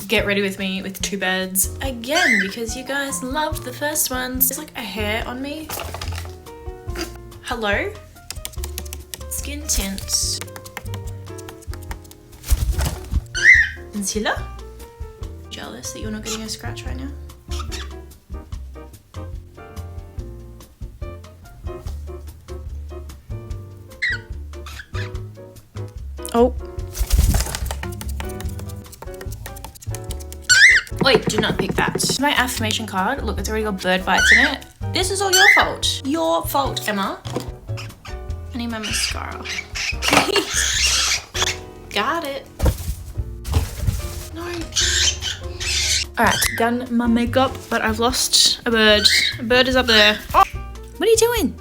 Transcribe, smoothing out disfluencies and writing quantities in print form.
get ready with me with 2 beds again because you guys loved the first ones. There's like a hair on me. Hello? Skin tint. Concealer? Jealous that you're not getting a scratch right now? Oh. Wait, do not pick that. My affirmation card, look, it's already got bird bites in it. This is all your fault. Your fault, Emma. I need my mascara. Got it. No. Alright, done my makeup, but I've lost a bird. A bird is up there. Oh, what are you doing?